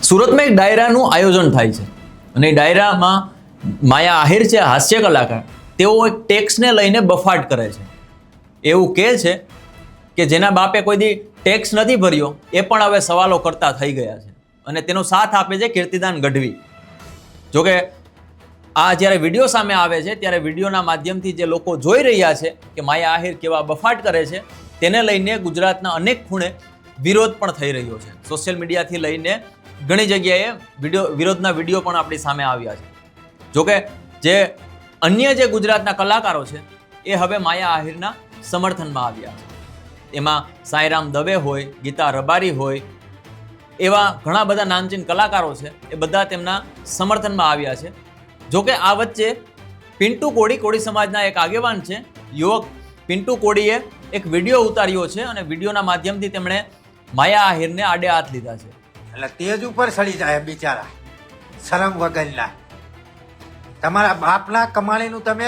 સુરતમાં એક ડાયરાનું આયોજન થાય છે અને ડાયરામાં માયા આહિર છે, હાસ્ય કલાકાર, તેઓ એક ટેક્સને લઈને બફાટ કરે છે. એવું કહે છે કે જેના બાપે કોઈ દી ટેક્સ નથી ભર્યો એ પણ હવે સવાલો કરતા થઈ ગયા છે અને તેનો સાથ આપે છે કીર્તિદાન ગઢવી. જોકે આ જ્યારે વિડીયો સામે આવે છે ત્યારે વિડીયોના માધ્યમથી જે લોકો જોઈ રહ્યા છે કે માયા આહિર કેવા બફાટ કરે છે તેને લઈને ગુજરાતના અનેક ખૂણે વિરોધ પણ થઈ રહ્યો છે. સોશિયલ મીડિયાથી લઈને ઘણી જગ્યાએ વિરોધના વિડીયો પણ આપણી સામે આવ્યા છે. જોકે જે અન્ય જે ગુજરાતના કલાકારો છે એ હવે માયા આહિરના સમર્થનમાં આવ્યા છે. એમાં સાંઈરામ દવે હોય, ગીતા રબારી હોય, એવા ઘણા બધા નામચીન કલાકારો છે એ બધા તેમના સમર્થનમાં આવ્યા છે. જોકે આ વચ્ચે પિન્ટુ કોડી, કોડી સમાજના એક આગેવાન છે, યુવક પિન્ટુ કોડીએ એક વિડીયો ઉતાર્યો છે અને વિડીયોના માધ્યમથી તેમણે માયા આહિરને આડે હાથ લીધા છે. એટલે તેજ ઉપર સડી જાય બિચારા, શરમ વગરના. તમારા બાપના કમાણીનું તમે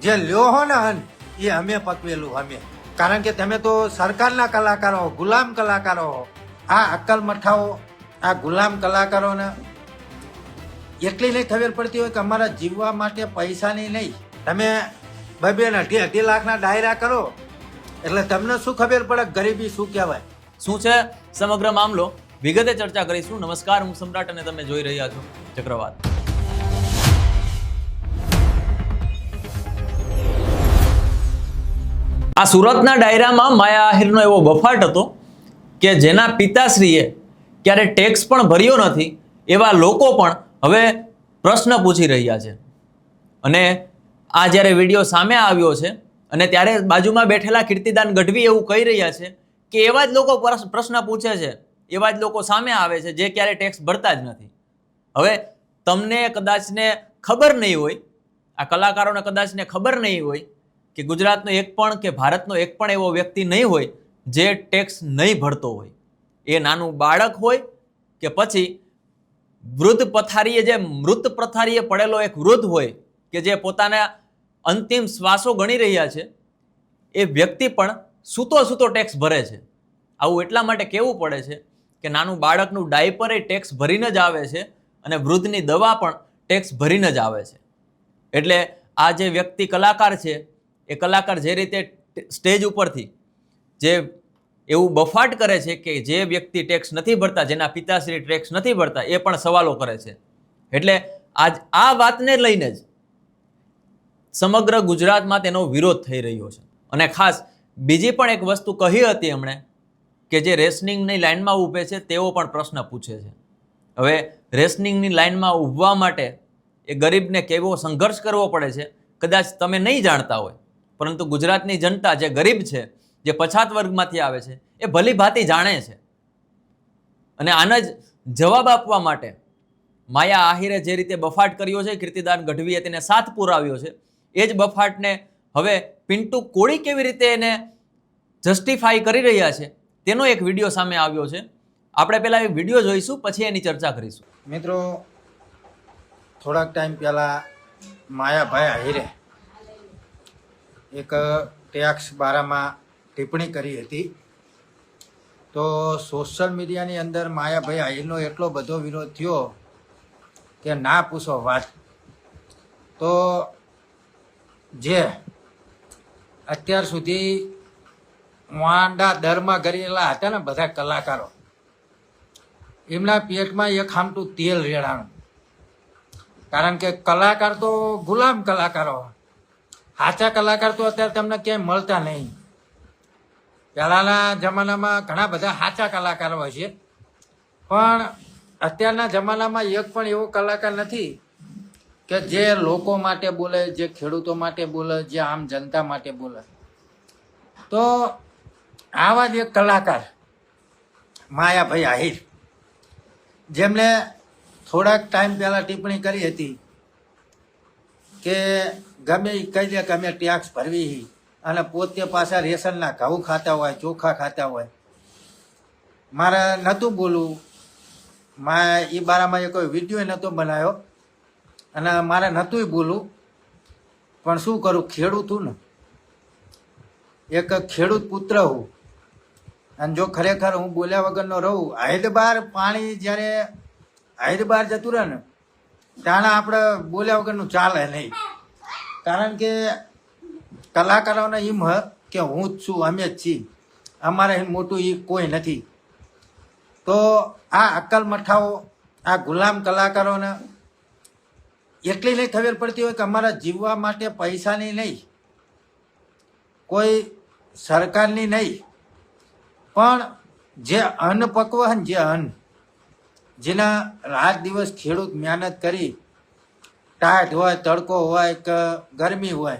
જે લ્યો હો ને અન એ અમે પકવેલું અમે. કારણ કે તમે તો સરકારના કલાકારો, ગુલામ કલાકારો. આ અક્કલ મઠાઓ, આ ગુલામ કલાકારોને એટલી નહીં ખબર પડતી હોય કે અમારા જીવવા માટે પૈસાની નહીં. તમે 2-2 લાખના ડાયરા કરો એટલે તમને શું ખબર પડે ગરીબી શું કહેવાય, શું છે સમગ્ર મામલો વિગતે ચર્ચા કરીશું. નમસ્કાર, હું સમ્રાટ અને તમે જોઈ રહ્યા છો ચક્રવાત. આ સુરતના ડાયરામાં માયા આહિરનો એવો બફાટ હતો કે જેના પિતાશ્રીએ ક્યારે ટેક્સ પણ ભર્યો નથી એવા લોકો પણ હવે પ્રશ્ન પૂછી રહ્યા છે. અને આ જ્યારે વિડીયો સામે આવ્યો છે અને ત્યારે બાજુમાં બેઠેલા કીર્તિદાન ગઢવી એવું કહી રહ્યા છે કે એવા જ લોકો પ્રશ્ન પૂછે છે, એવા જ લોકો સામે આવે છે જે ક્યારે ટેક્સ ભરતા જ નથી. હવે તમને કદાચને ખબર નહીં હોય, આ કલાકારોને કદાચને ખબર નહીં હોય કે ગુજરાતનો એક પણ કે ભારતનો એક પણ એવો વ્યક્તિ નહીં હોય જે ટેક્સ નહીં ભરતો હોય. એ નાનું બાળક હોય કે પછી વૃદ્ધ પથારીએ, જે મૃત પથારીએ પડેલો એક વૃદ્ધ હોય કે જે પોતાના અંતિમ શ્વાસો ગણી રહ્યા છે, એ વ્યક્તિ પણ સૂતો સૂતો ટેક્સ ભરે છે. આવું એટલા માટે કહેવું પડે છે કે નાનું બાળકનું ડાયપર એ ટેક્સ ભરીને જ આવે છે અને વૃદ્ધની દવા પણ ટેક્સ ભરીને જ આવે છે. એટલે આ જે વ્યક્તિ કલાકાર છે એ કલાકાર જે રીતે સ્ટેજ ઉપરથી જે એવું બફાટ કરે છે કે જે વ્યક્તિ ટેક્સ નથી ભરતા, જેના પિતાશ્રી ટેક્સ નથી ભરતા, એ પણ સવાલો કરે છે. એટલે આજ આ વાતને લઈને જ સમગ્ર ગુજરાતમાં તેનો વિરોધ થઈ રહ્યો છે. અને ખાસ બીજી પણ એક વસ્તુ કહી હતી એમણે કે જે રેશનિંગની લાઇનમાં ઊભે છે તેઓ પણ પ્રશ્ન પૂછે છે. હવે રેશનિંગની લાઇનમાં ઊભવા માટે એ ગરીબને કેવો સંઘર્ષ કરવો પડે છે કદાચ તમે નહીં જાણતા હોય, પરંતુ ગુજરાતની જનતા જે ગરીબ છે, જે પછાત વર્ગમાંથી આવે છે, એ ભલી ભાંતિ જાણે છે. અને આને જ જવાબ આપવા માટે માયા આહિરે જે રીતે બફાટ કર્યો છે, કીર્તિદાન ગઢવીએ તેને સાથ પુરાવ્યો છે, એ જ બફાટને હવે પિન્ટુ કોડી કેવી રીતે એને જસ્ટિફાઈ કરી રહ્યા છે તેનો એક વિડીયો સામે આવ્યો છે. આપણે પહેલા એ વિડીયો જોઈશું, પછી એની ચર્ચા કરીશું. મિત્રો, થોડાક ટાઈમ પહેલા માયાભાઈ આહિરે એક ટેક્સ બારામાં ટિપ્પણી કરી હતી. તો સોશિયલ મીડિયાની અંદર માયાભાઈ આહિરનો એટલો બધો વિરોધ થયો કે ના પૂછો વાત. તો જે અત્યાર સુધી વાંડા દરમાં ગયેલા હતા ને બધા કલાકારો, એમના પેટમાં એક ખામટું તેલ રેડાણું. કારણ કે કલાકાર તો ગુલામ કલાકારો, સાચા કલાકાર તો અત્યારે તમને ક્યાંય મળતા નહીં. પહેલાંના જમાનામાં ઘણા બધા સાચા કલાકારો હશે, પણ અત્યારના જમાનામાં એક પણ એવો કલાકાર નથી કે જે લોકો માટે બોલે, જે ખેડૂતો માટે બોલે, જે આમ જનતા માટે બોલે. તો આવા જ એક કલાકાર માયાભાઈ આહિર, જેમણે થોડાક ટાઈમ પહેલાં ટિપ્પણી કરી હતી કે ગમે એ કહી દે કે અમે ટેક્સ ભરવી અને પોતે પાછા રેશનના ઘઉં ખાતા હોય, ચોખા ખાતા હોય. મારે નહોતું બોલવું, એ બારામાં એ કોઈ વિડીયો નહોતો બનાવ્યો અને મારે નહોતું બોલવું, પણ શું કરું, ખેડૂત હું ને, એક ખેડૂત પુત્ર હું. અને જો ખરેખર હું બોલ્યા વગરનો રહું, હૈદબાર પાણી જ્યારે હૈદબાર જતું રહે ને ત્યાં આપણે બોલ્યા વગરનું ચાલે નહીં. કારણ કે કલાકારોને એમ હ કે હું જ છું, અમે જ છીએ, અમારે મોટું એ કોઈ નથી. તો આ અક્કલ મઠાઓ, આ ગુલામ કલાકારોને એટલી નહીં ખબર પડતી હોય કે અમારા જીવવા માટે પૈસાની નહીં, કોઈ સરકારની નહીં, પણ જે અન્ન પકવે છે ને, જે અન્ન જેના રાત દિવસ ખેડૂત મહેનત કરી, ટાઢ હોય, તડકો હોય કે ગરમી હોય,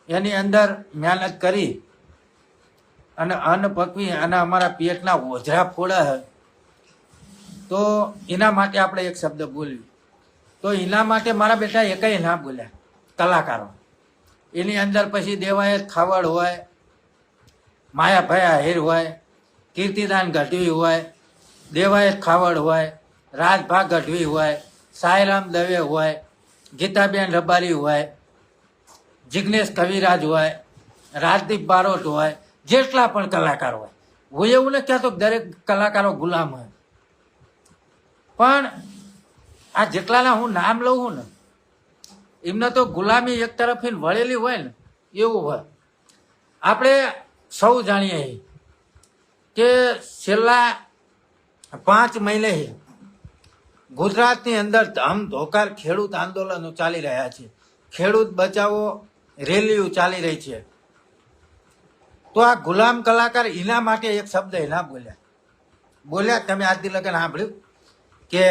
એની અંદર મહેનત કરી અને અન્ન પકવી અને અમારા પેટના ઓઝરા ફોડા છે, તો એના માટે આપણે એક શબ્દ બોલ્યું. તો એના માટે મારા બેટા એકય ના બોલ્યા કલાકારો. એની અંદર પછી દેવાયત ખાવડ હોય, માયાભાઈ આહિર હોય, કીર્તિદાન ગઢવી હોય, દેવાયત ખાવડ હોય, રાજભા ગઢવી હોય, સાંઈરામ દવે હોય, ગીતાબેન રબારી હોય, જિગ્નેશ કવિરાજ હોય, રાજદીપ બારોટ હોય, જેટલા પણ કલાકાર હોય. હું એવું નથી કહેતો દરેક કલાકારો ગુલામ હોય, પણ આ જેટલાના હું નામ લઉં છું ને એમને તો ગુલામી એક તરફથી વળેલી હોય ને એવું હોય. આપણે સૌ જાણીએ કે છેલ્લા 5 મહિને ગુજરાતની અંદર ધમધોકાર ખેડૂત આંદોલનો ચાલી રહ્યા છે, ખેડૂત બચાવો રેલીઓ ચાલી રહી છે. તો આ ગુલામ કલાકાર એના માટે એક શબ્દ એના બોલ્યા. તમે આજ દી લગન સાંભળ્યું કે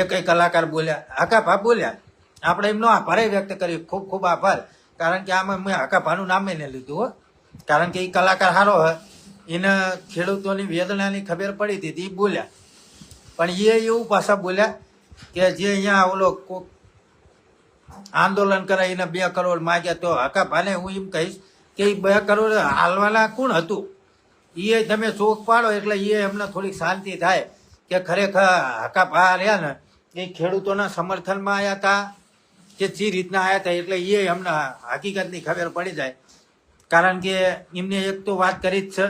એક કલાકાર બોલ્યા, હકાભા બોલ્યા. આપણે એમનો આભાર વ્યક્ત કર્યો, ખૂબ ખૂબ આભાર. કારણ કે આમાં મેં હકાભાનું નામ નહીં લીધું હો, કારણ કે એ કલાકાર સારો હોય, એને ખેડૂતોની વેદનાની ખબર પડી હતી એ બોલ્યા. પણ એ એવું પાછા બોલ્યા કે જે અહીંયા ઓલો આંદોલન કરે એને 2 કરોડ માગ્યા. તો હકાભાને હું એમ કહીશ કે એ 2 કરોડ હાલવાના કોણ હતું, એ તમે ચોક પાડો એટલે એ એમને થોડીક શાંતિ થાય કે ખરેખર હકાભા રહ્યા ને એ ખેડૂતોના સમર્થનમાં આવ્યા હતા કે જે રીતના આવ્યા હતા, એટલે એ એમને હકીકતની ખબર પડી જાય. કારણ કે એમને એક તો વાત કરી જ છે,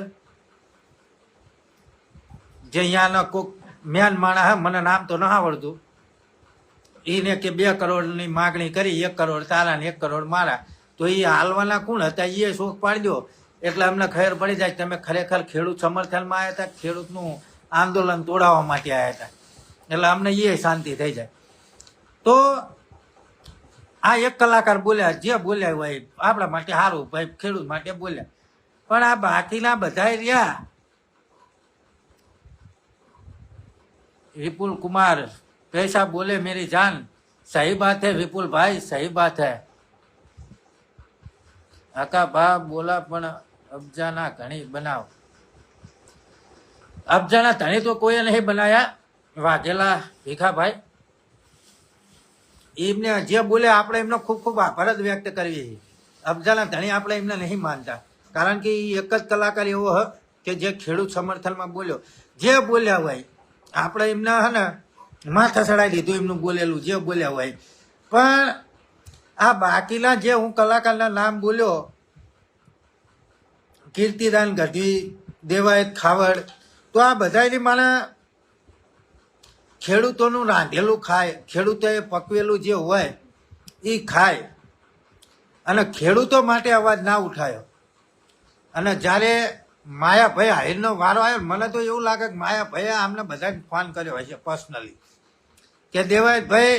જે અહીંયાના કોઈક મેન માણસ હે, મને નામ તો ન આવડતું, એને કે 2 કરોડની માગણી કરી, 1 કરોડ તારા ને 1 કરોડ મારા. તો એ હાલવાના કોણ હતા એ શોખ પાડી દો એટલે અમને ખબર પડી જાય તમે ખરેખર ખેડૂત સમર્થનમાં આવ્યા હતા, ખેડૂતનું આંદોલન તોડાવવા માટે આવ્યા હતા, એટલે અમને એ શાંતિ થઈ જાય. તો આ એક કલાકાર બોલ્યા, જે બોલ્યા હોય આપણા માટે સારું, ભાઈ ખેડૂત માટે બોલ્યા. પણ આ બાકીના બધા રહ્યા, विपुल कुमार पैसा बोले मेरी जान, सही बात है विपुल भाई, सही बात है. हका भा बोला पण अफजाना धनी बनाओ. अफजाना धनी तो कोई नहीं बनाया, वाघेला ભીખાભાઈ એમને જે બોલે આપણે એમનો ખૂબ ખૂબ આભાર જ વ્યક્ત કરીએ. અફજાના ધણી આપણે એમને નહીં માનતા, કારણ કે એ એક જ કલાકાર એવો હ કે જે ખેડૂત સમર્થનમાં બોલ્યો. જે બોલ્યા હોય આપણે એમના હે ને માથા ચડાવી દીધું એમનું બોલેલું જે બોલ્યા હોય. પણ આ બાકીના જે હું કલાકારના નામ બોલ્યો, કીર્તિદાન ગઢવી, દેવાયત ખાવડ, તો આ બધાની મને ખેડૂતોનું રાંધેલું ખાય, ખેડૂતોએ પકવેલું જે હોય એ ખાય, અને ખેડૂતો માટે અવાજ ના ઉઠાયો. અને જ્યારે માયાભાઈ આહિરનો વારો આવ્યો, મને તો એવું લાગે કે માયાભાઈએ આમને બધાને ફોન કર્યો હશે પર્સનલી કે દેવાયતભાઈ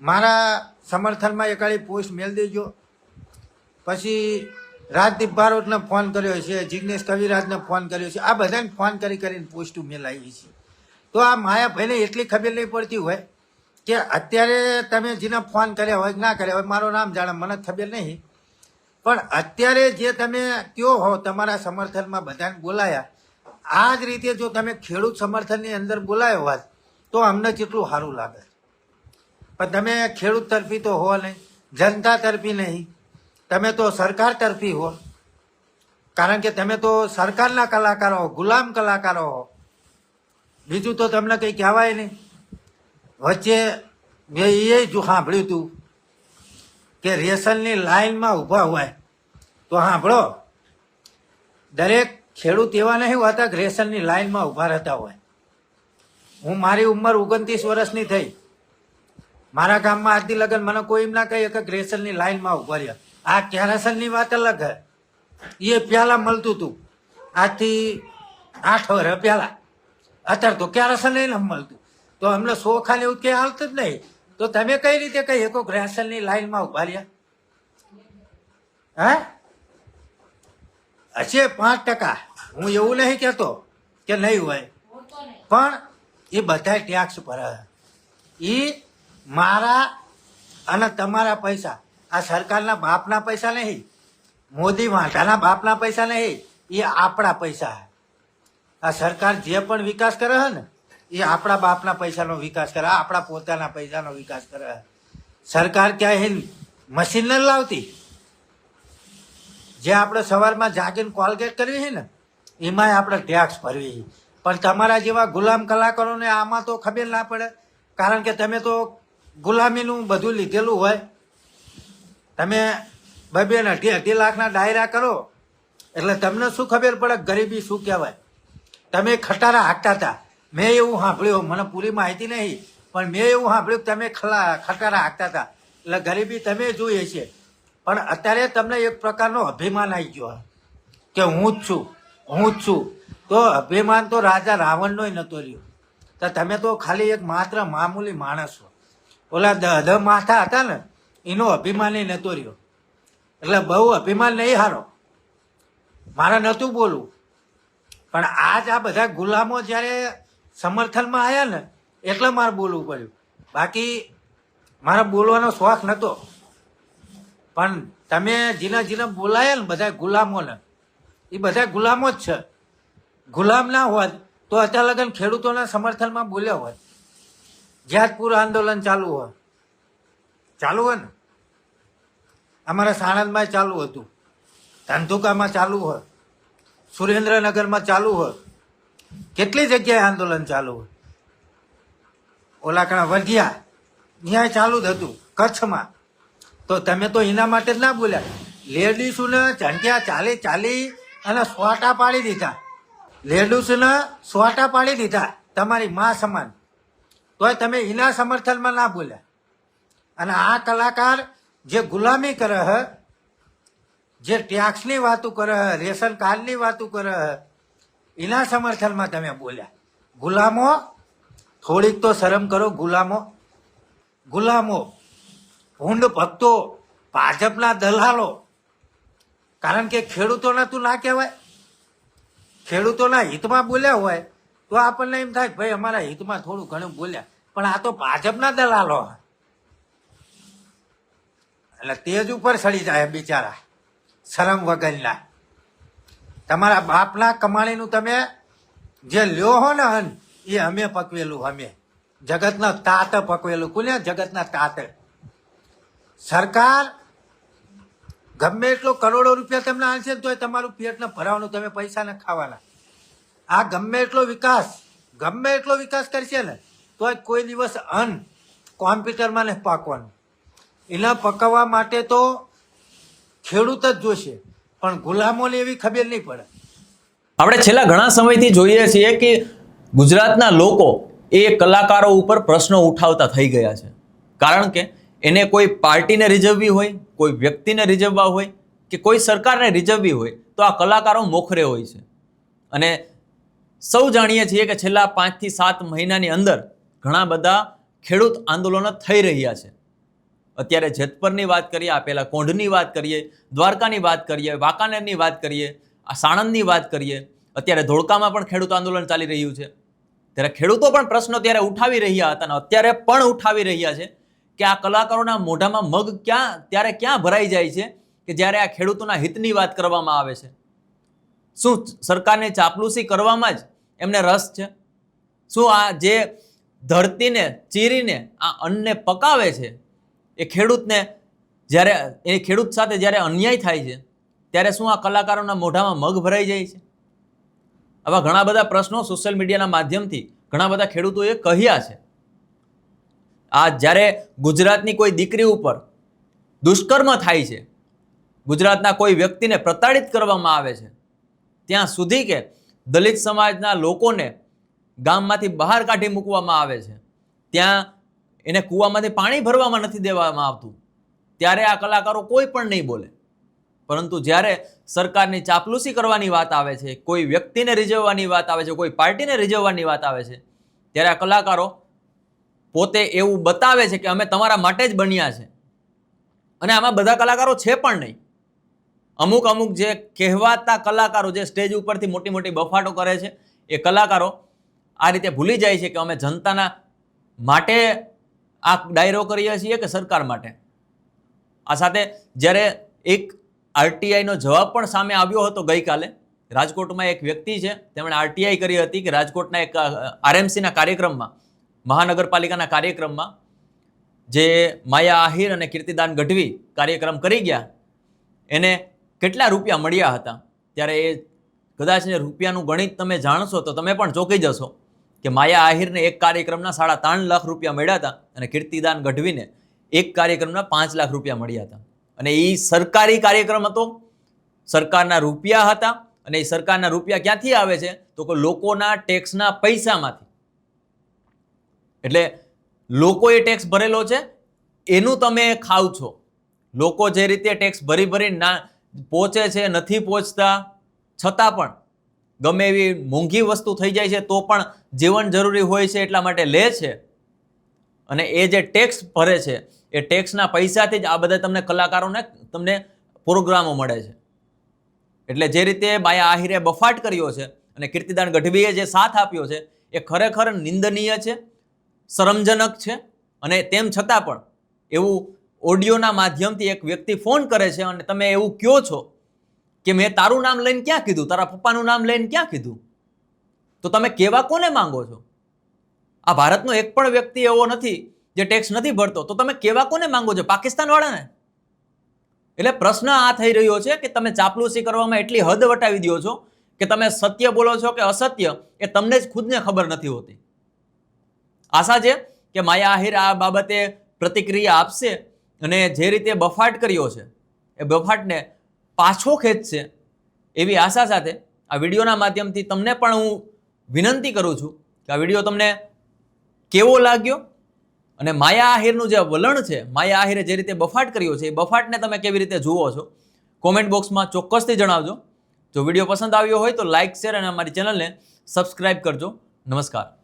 મારા સમર્થનમાં એકાળી પોસ્ટ મેળ દેજો. પછી રાજદીપ બારોટને ફોન કર્યો છે, જિગ્નેશ કવિરાજને ફોન કર્યો છે, આ બધાને ફોન કરીને પોસ્ટ મેળાવી છે. તો આ માયાભાઈને એટલી ખબર નહીં પડતી હોય કે અત્યારે તમે જેને ફોન કર્યા હોય ના કર્યા હોય, મારું નામ જાણે મને ખબર નહીં, પણ અત્યારે જે તમે કયો હો તમારા સમર્થનમાં બધાને બોલાયા, આ જ રીતે જો તમે ખેડૂત સમર્થનની અંદર બોલાયો હોત તો અમને કેટલું સારું લાગે. પણ તમે ખેડૂત તરફી તો હો નહીં, જનતા તરફી નહીં, તમે તો સરકાર તરફી હો. કારણ કે તમે તો સરકારના કલાકારો હો, ગુલામ કલાકારો હો. બીજું તો તમને કંઈ કહેવાય નહીં. વચ્ચે મેં એ જ સાંભળ્યું હતું કે રેશનની લાઈનમાં ઊભા હોય તો સાંભળો, દરેક ખેડૂત એવા નહીં હોતા કે રેશનની લાઈનમાં ઊભા રહેતા હોય. હું મારી ઉંમર 29 વર્ષની થઈ, મારા ગામમાં આજથી લગન મને કોઈ એમ ના કહે કે રેશનની લાઈનમાં ઊભા રહ્યા. આ કેરોસીનની વાત અલગ હે, એ પહેલાં મળતું હતું, આજથી 8 વર્ષ પહેલાં. અત્યારે તો કેરોસીન નહીં મળતું, તો અમને સોખાને એવું કંઈ હાલતું જ નહીં. તો તમે કઈ રીતે કહી શકો રેશનની લાઈનમાં ઊભા રહ્યા? હે, હશે 5%. હું એવું નહીં કહેતો કે નહીં હોય, પણ એ બધા ટેક્સ ભરે. એ મારા અને તમારા પૈસા, આ સરકારના બાપના પૈસા નહીં, મોદી વાંઢાના બાપના પૈસા નહીં, એ આપણા પૈસા. આ સરકાર જે પણ વિકાસ કરે છે ને, એ આપણા બાપના પૈસાનો વિકાસ કરે, આપણા પોતાના પૈસાનો વિકાસ કરે. સરકાર ક્યાંય મશીન નથી લાવતી. જે આપણે સવારમાં જાગીને કોલગેટ કરવી છે ને, એમાંય આપણે ટેક્સ ભરવી. પણ તમારા જેવા ગુલામ કલાકારોને આમાં તો ખબર ના પડે, કારણ કે તમે તો ગુલામીનું બધું લીધેલું હોય. તમે 2-2 ને 2.5 લાખના ડાયરા કરો એટલે તમને શું ખબર પડે ગરીબી શું કહેવાય. તમે ખટારા હાંકતા હતા, મેં એવું સાંભળ્યું, મને પૂરી માહિતી નહીં, પણ મેં એવું સાંભળ્યું કે તમે ખટારા હાંકતા હતા એટલે ગરીબી તમે જોઈએ છે. પણ અત્યારે તમને એક પ્રકારનો અભિમાન આવી ગયો કે હું જ છું, હું જ છું. તો અભિમાન તો રાજા રાવણનોય નહોતો રહ્યો. તો તમે તો ખાલી એક માત્ર મામૂલી માણસ છો. ઓલા 10 માથા હતા ને, એનો અભિમાન નહોતો રહ્યો. એટલે બહુ અભિમાન નહીં હારો, મારે નહોતું બોલવું. પણ આજ આ બધા ગુલામો જ્યારે સમર્થનમાં આવ્યા ને, એટલે મારે બોલવું પડ્યું. બાકી મારે બોલવાનો શોખ નહોતો. પણ તમે જીના બોલાયા ને બધા ગુલામોને, એ બધા ગુલામો જ છે. ગુલામ ના હોત તો અત્યારે લગન ખેડૂતોના સમર્થનમાં બોલ્યા હોત. જેતપુર આંદોલન ચાલુ હોય ને, અમારા સાણંદમાં ચાલુ હતું, ધંધુકામાં ચાલુ હોય, સુરેન્દ્રનગરમાં ચાલુ હોય, કેટલી જગ્યાએ આંદોલન ચાલુ હોય. ઓલાકણા વઢિયા ત્યાં ચાલુ જ હતું, કચ્છમાં. તો તમે તો એના માટે જ ના બોલ્યા. લેડીસોને ઝંટિયા ચાલી અને સોટા પાડી દીધા. લેડીસોને સોટા પાડી દીધા તમારી માં સમાન, તોય તમે એના સમર્થનમાં ના બોલ્યા. અને આ કલાકાર જે ગુલામી કરે હે, જે ટેક્સની વાતો કરે હે, રેશન કાર્ડની વાતો કરે હે, એના સમર્થનમાં તમે બોલ્યા. ગુલામો, થોડીક તો શરમ કરો. ગુલામો, ભૂંડ ભક્તો, ભાજપના દલાલો. કારણ કે ખેડૂતોના તું ના કહેવાય. ખેડૂતોના હિતમાં બોલ્યા હોય તો આપણને એમ થાય ભાઈ અમારા હિતમાં થોડું ઘણું બોલ્યા, પણ આ તો ભાજપના દલાલો. એટલે તેજ ઉપર સડી જાય બિચારા, શરમ વગરના. તમારા બાપના કમાણીનું તમે જે લ્યો હો ને હન, એ અમે પકવેલું. અમે જગતના તાત પકવેલું. કોને? જગતના તાત. સરકાર ગમે એટલો કરોડો રૂપિયા તમને આલશે તો તમારું પેટ ને ભરાવાનું, તમે પૈસા ને ખાવાના. આ ગમે એટલો વિકાસ કરશે ને તો કોઈ દિવસ અન્ન કોમ્પ્યુટરમાં નહીં પાકવાનું. એના પકાવવા માટે તો ખેડૂત જ જોશે, પણ ગુલામોને એવી ખબર નહીં પડે. આપણે છેલ્લા ઘણા સમયથી જોઈએ છીએ કે ગુજરાતના લોકો એ કલાકારો ઉપર પ્રશ્નો ઉઠાવતા થઈ ગયા છે. કારણ કે એને કોઈ પાર્ટીને રીઝવવી હોય, કોઈ વ્યક્તિને રીઝવવા હોય કે કોઈ સરકારને રીઝવવી હોય તો આ કલાકારો મોખરે હોય છે. અને સૌ જાણીએ છીએ કે છેલ્લા 5 થી 7 મહિનાની અંદર ઘણા બધા ખેડૂત આંદોલનો થઈ રહ્યા છે. અત્યારે જેતપરની વાત કરીએ, આ પહેલા કોંઢની વાત કરીએ, દ્વારકાની વાત કરીએ, વાંકાનેરની વાત કરીએ, આ સાણંદની વાત કરીએ, અત્યારે ધોળકામાં પણ ખેડૂત આંદોલન ચાલી રહ્યું છે. ત્યારે ખેડૂતો પણ પ્રશ્નો ત્યારે ઉઠાવી રહ્યા હતા અને અત્યારે પણ ઉઠાવી રહ્યા છે કે આ કલાકારોના મોઢામાં મગ ક્યાં ભરાઈ જાય છે કે જ્યારે આ ખેડૂતોના હિતની વાત કરવામાં આવે છે. શું સરકારને ચાપલૂસી કરવામાં જ એમને રસ છે? શું આ જે ધરતીને ચીરીને આ અન્નને પકાવે છે એ ખેડૂતને જ્યારે એ ખેડૂત સાથે જ્યારે અન્યાય થાય છે ત્યારે શું આ કલાકારોના મોઢામાં મગ ભરાઈ જાય છે? આવા ઘણા બધા પ્રશ્નો સોશિયલ મીડિયાના માધ્યમથી ઘણા બધા ખેડૂતોએ કહ્યા છે. આ જ્યારે ગુજરાતની કોઈ દીકરી ઉપર દુષ્કર્મ થાય છે, ગુજરાતના કોઈ વ્યક્તિને પ્રતાડિત કરવામાં આવે છે, ત્યાં સુધી કે દલિત સમાજના લોકોને ગામમાંથી બહાર કાઢી મૂકવામાં આવે છે, ત્યાં એને કૂવામાંથી પાણી ભરવામાં નથી દેવામાં આવતું, ત્યારે આ કલાકારો કોઈ પણ નહીં બોલે. પરંતુ જ્યારે સરકારની ચાપલૂસી કરવાની વાત આવે છે, કોઈ વ્યક્તિને રીઝવવાની વાત આવે છે, કોઈ પાર્ટીને રીઝવવાની વાત આવે છે, ત્યારે આ કલાકારો પોતે એવું બતાવે છે કે અમે તમારા માટે જ બન્યા છે. અને આમાં બધા કલાકારો છે પણ નહીં. અમુક જે કહેવાતા કલાકારો જે સ્ટેજ ઉપરથી મોટી મોટી બફાટો કરે છે, એ કલાકારો આ રીતે ભૂલી જાય છે કે અમે જનતાના માટે આ ડાયરો કરીએ છીએ કે સરકાર માટે. આ સાથે જ્યારે એક આરટીઆઈનો જવાબ પણ સામે આવ્યો હતો ગઈકાલે. રાજકોટમાં એક વ્યક્તિ છે, તેમણે આરટીઆઈ કરી હતી કે રાજકોટના એક આરએમસીના કાર્યક્રમમાં, મહાનગરપાલિકાના કાર્યક્રમમાં જે માયા આહિર અને કીર્તિદાન ગઢવી કાર્યક્રમ કરી ગયા, એને કેટલા રૂપિયા મળ્યા હતા. ત્યારે એ કદાચ રૂપિયાનું ગણિત તમે જાણશો તો તમે પણ ચોંકી જશો કે માયા આહિરને એક કાર્યક્રમના 3.5 લાખ રૂપિયા મળ્યા હતા અને કીર્તિદાન ગઢવીને એક કાર્યક્રમના 5 લાખ રૂપિયા મળ્યા હતા. અને એ સરકારી કાર્યક્રમ હતો, સરકારના રૂપિયા હતા. અને એ સરકારના રૂપિયા ક્યાંથી આવે છે? તો કે લોકોના ટેક્સના પૈસામાંથી. એટલે લોકોએ ટેક્સ ભરેલો છે, એનું તમે ખાવ છો. લોકો જે રીતે ટેક્સ ભરી પહોંચે છે, નથી પહોંચતા, છતાં પણ ગમે એવી મોંઘી વસ્તુ થઈ જાય છે તો પણ જીવન જરૂરી હોય છે એટલા માટે લે છે. અને એ જે ટેક્સ ભરે છે, એ ટેક્સના પૈસાથી જ આ બધા તમને કલાકારોને તમને પ્રોગ્રામો મળે છે. એટલે જે રીતે માયા આહિરે બફાટ કર્યો છે અને કીર્તિદાન ગઢવીએ જે સાથ આપ્યો છે, એ ખરેખર નિંદનીય છે, શરમજનક છે. અને તેમ છતાં પણ એવું ઓડિયોના માધ્યમથી એક વ્યક્તિ ફોન કરે છે અને તમે એવું કહો છો કે મેં તારું નામ લઈને ક્યાં કીધું, તારા પપ્પાનું નામ લઈને ક્યાં કીધું? તો તમે કેવા કોને માંગો છો? આ ભારતનો એક પણ વ્યક્તિ એવો નથી જે ટેક્સ નથી ભરતો, તો તમે કેવા કોને માંગો છો? પાકિસ્તાન વાળાને? એટલે પ્રશ્ન આ થઈ રહ્યો છે કે તમે ચાપલૂસી કરવામાં એટલી હદ વટાવી દો છો કે તમે સત્ય બોલો છો કે અસત્ય એ તમને જ ખુદને ખબર નથી હોતી. આશા છે કે માયા આહિર આ બાબતે પ્રતિક્રિયા આપશે અને જે રીતે બફાટ કર્યો છે એ બફાટને પાછો ખેંચશે એવી આશા સાથે આ વિડીયોના માધ્યમથી તમને પણ હું વિનંતી કરું છું કે આ વિડીયો તમને કેવો લાગ્યો અને માયા આહિરનું જે વલણ છે, માયા આહિરે જે રીતે બફાટ કર્યો છે, એ બફાટને તમે કેવી રીતે જુઓ છો કોમેન્ટ બોક્સમાં ચોક્કસથી જણાવજો. જો વિડીયો પસંદ આવ્યો હોય તો લાઇક, શેર અને અમારી ચેનલને સબસ્ક્રાઇબ કરજો. નમસ્કાર.